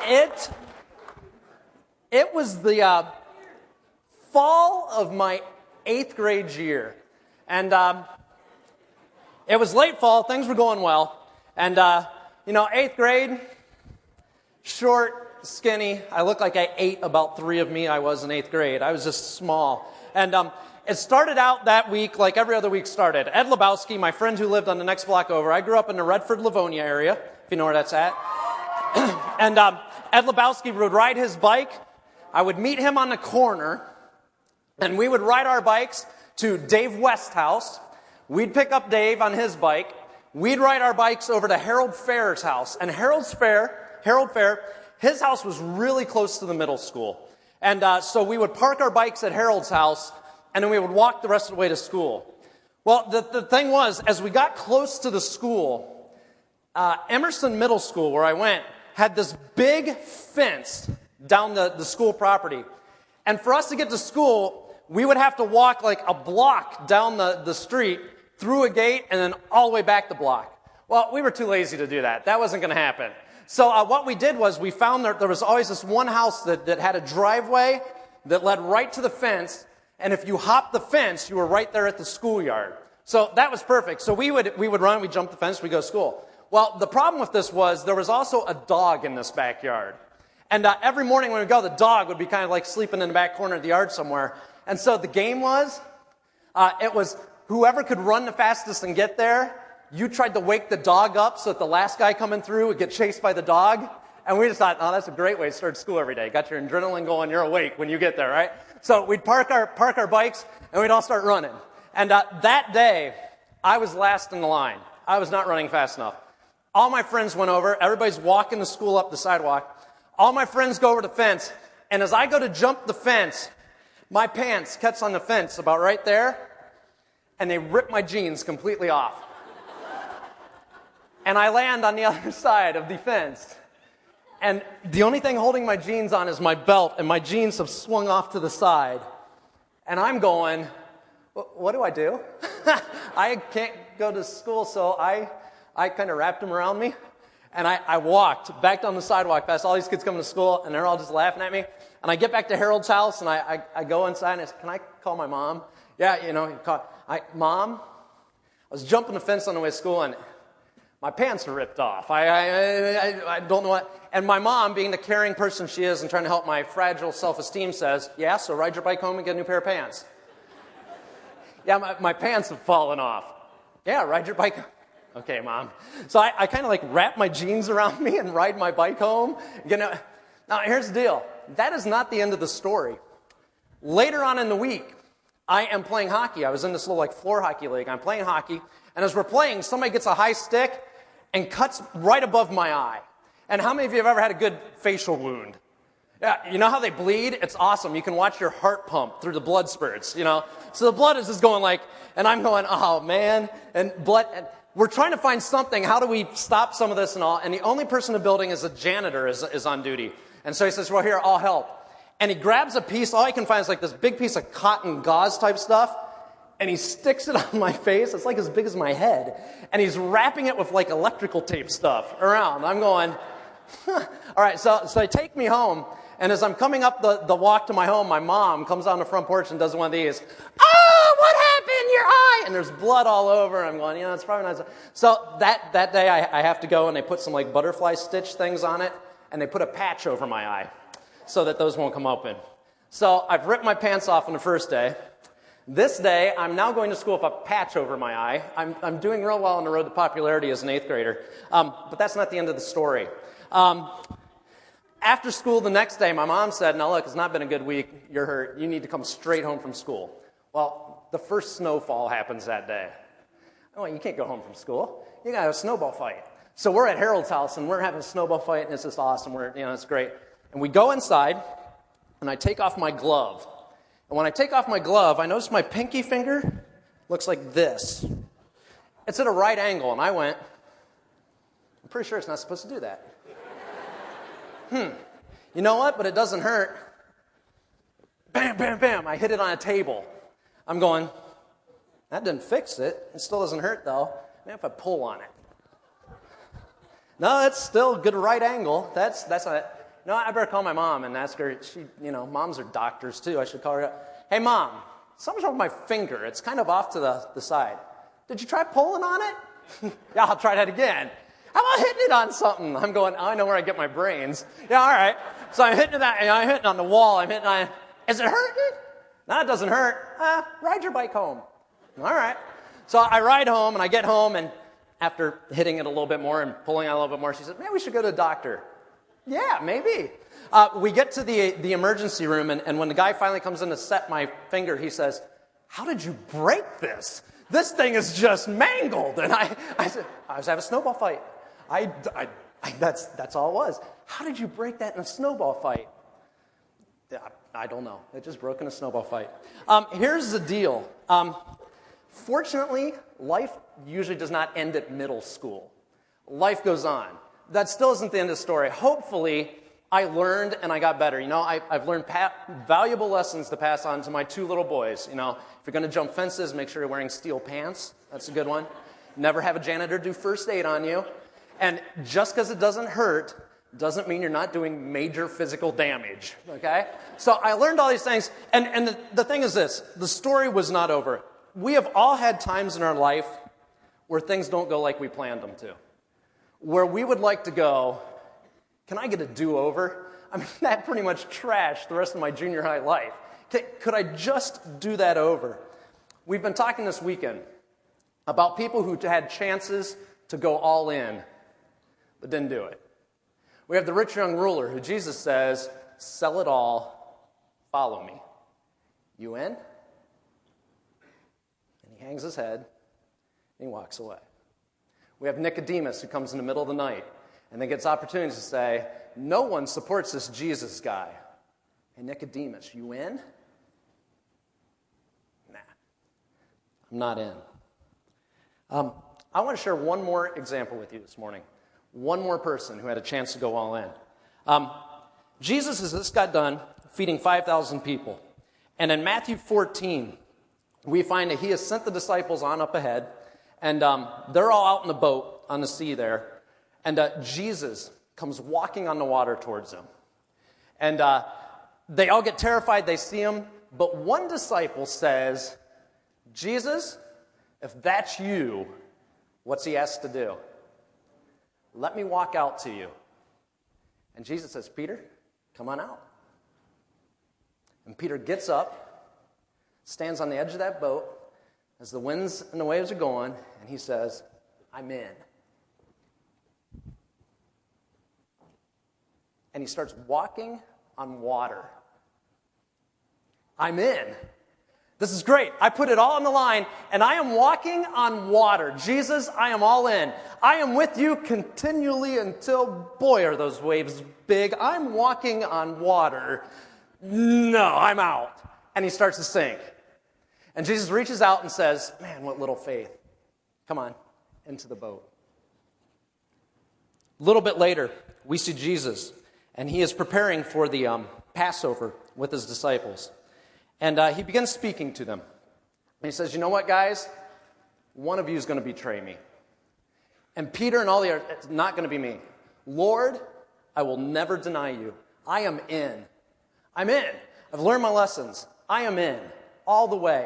It was the fall of my 8th grade year. And it was late fall. Things were going well. And, 8th grade, short, skinny. I looked like I ate about 3 of me. I was in 8th grade. I was just small. And it started out that week like every other week started. Ed Lebowski, my friend who lived on the next block over. I grew up in the Redford, Livonia area, if you know where that's at. And Ed Lebowski would ride his bike. I would meet him on the corner, and we would ride our bikes to Dave West's house. We'd pick up Dave on his bike. We'd ride our bikes over to Harold Fair's house. And Harold Fair, his house was really close to the middle school. And so we would park our bikes at Harold's house, and then we would walk the rest of the way to school. Well, the thing was, as we got close to the school, Emerson Middle School, where I went, had this big fence down the school property. And for us to get to school, we would have to walk like a block down the street, through a gate, and then all the way back the block. Well, we were too lazy to do that. That wasn't going to happen. So what we did was we found there was always this one house that had a driveway that led right to the fence, and if you hopped the fence, you were right there at the schoolyard. So that was perfect. So we would run, we'd jump the fence, we'd go to school. Well, the problem with this was there was also a dog in this backyard. And every morning when we go, the dog would be kind of like sleeping in the back corner of the yard somewhere. And so the game was, it was whoever could run the fastest and get there, you tried to wake the dog up so that the last guy coming through would get chased by the dog. And we just thought, oh, that's a great way to start school every day. Got your adrenaline going, you're awake when you get there, right? So we'd park our bikes, and we'd all start running. And that day, I was last in the line. I was not running fast enough. All my friends went over. Everybody's walking to school up the sidewalk. All my friends go over the fence. And as I go to jump the fence, my pants catch on the fence about right there, and they rip my jeans completely off. And I land on the other side of the fence. And the only thing holding my jeans on is my belt, and my jeans have swung off to the side. And I'm going, what do I do? I can't go to school, so I kind of wrapped them around me. And I walked back down the sidewalk past all these kids coming to school, and they're all just laughing at me. And I get back to Harold's house, and I go inside, and I say, can I call my mom? Yeah, Mom, I was jumping the fence on the way to school, and my pants are ripped off. I don't know what. And my mom, being the caring person she is and trying to help my fragile self-esteem, says, yeah, so ride your bike home and get a new pair of pants. Yeah, my pants have fallen off. Yeah, ride your bike. Okay, Mom. So I kind of like wrap my jeans around me and ride my bike home. Now, here's the deal. That is not the end of the story. Later on in the week, I am playing hockey. I was in this little like floor hockey league. I'm playing hockey. And as we're playing, somebody gets a high stick and cuts right above my eye. And how many of you have ever had a good facial wound? Yeah, you know how they bleed? It's awesome. You can watch your heart pump through the blood spurts, So the blood is just going like, and I'm going, oh, man. And blood, and we're trying to find something. How do we stop some of this and all? And the only person in the building is a janitor is on duty. And so he says, well, here, I'll help. And he grabs a piece. All I can find is like this big piece of cotton gauze type stuff. And he sticks it on my face. It's like as big as my head. And he's wrapping it with like electrical tape stuff around. I'm going, all right, so they take me home. And as I'm coming up the walk to my home, my mom comes on the front porch and does one of these. Oh, what happened? Your eye! And there's blood all over. I'm going, it's probably not. So that day I have to go and they put some like butterfly stitch things on it. And they put a patch over my eye so that those won't come open. So I've ripped my pants off on the first day. This day, I'm now going to school with a patch over my eye. I'm doing real well on the road to popularity as an 8th grader. But that's not the end of the story. After school the next day, my mom said, now look, it's not been a good week. You're hurt. You need to come straight home from school. Well, the first snowfall happens that day. Oh, you can't go home from school. You got to have a snowball fight. So we're at Harold's house, and we're having a snowball fight, and it's just awesome. It's great. And we go inside, and I take off my glove. And when I take off my glove, I notice my pinky finger looks like this. It's at a right angle, and I went, I'm pretty sure it's not supposed to do that. You know what? But it doesn't hurt. Bam, bam, bam. I hit it on a table. I'm going, that didn't fix it. It still doesn't hurt, though. Maybe if I pull on it. No, it's still a good right angle. That's not it. no, I better call my mom and ask her. Moms are doctors too. I should call her. Hey, Mom, something's wrong with my finger. It's kind of off to the side. Did you try pulling on it? Yeah, I'll try that again. How about hitting it on something? I'm going, I know where I get my brains. Yeah, all right. So I'm hitting that, and I'm hitting on the wall. I'm hitting on, is it hurting? No, it doesn't hurt. Ride your bike home. All right. So I ride home, and I get home, and after hitting it a little bit more and pulling on a little bit more, she said, maybe we should go to the doctor. Yeah, maybe. We get to the emergency room, and when the guy finally comes in to set my finger, he says, how did you break this? This thing is just mangled. And I said, I was having a snowball fight. That's all it was. How did you break that in a snowball fight? I don't know. It just broke in a snowball fight. Here's the deal. Fortunately, life usually does not end at middle school. Life goes on. That still isn't the end of the story. Hopefully, I learned and I got better. I've learned valuable lessons to pass on to my 2 little boys. If you're going to jump fences, make sure you're wearing steel pants. That's a good one. Never have a janitor do first aid on you. And just because it doesn't hurt doesn't mean you're not doing major physical damage, okay? So I learned all these things, and the thing is this, the story was not over. We have all had times in our life where things don't go like we planned them to, where we would like to go, can I get a do-over? I mean, that pretty much trashed the rest of my junior high life. Could I just do that over? We've been talking this weekend about people who had chances to go all in, but didn't do it. We have the rich young ruler who Jesus says, sell it all, follow me. You in? And he hangs his head, and he walks away. We have Nicodemus who comes in the middle of the night and then gets opportunities to say, no one supports this Jesus guy. Hey, Nicodemus, you in? Nah, I'm not in. I want to share one more example with you this morning. One more person who had a chance to go all in. Jesus has just got done feeding 5,000 people. And in Matthew 14, we find that he has sent the disciples on up ahead. And they're all out in the boat on the sea there. And Jesus comes walking on the water towards them. And they all get terrified. They see him. But one disciple says, Jesus, if that's you, what's he asked to do? Let me walk out to you. And Jesus says, Peter, come on out. And Peter gets up, stands on the edge of that boat as the winds and the waves are going, and he says, I'm in. And he starts walking on water. I'm in. This is great. I put it all on the line, and I am walking on water. Jesus, I am all in. I am with you continually until, boy, are those waves big. I'm walking on water. No, I'm out. And he starts to sink. And Jesus reaches out and says, man, what little faith. Come on, into the boat. A little bit later, we see Jesus, and he is preparing for the Passover with his disciples. And he begins speaking to them. And he says, you know what, guys? One of you is going to betray me. And Peter and all the others, it's not going to be me. Lord, I will never deny you. I am in. I'm in. I've learned my lessons. I am in all the way.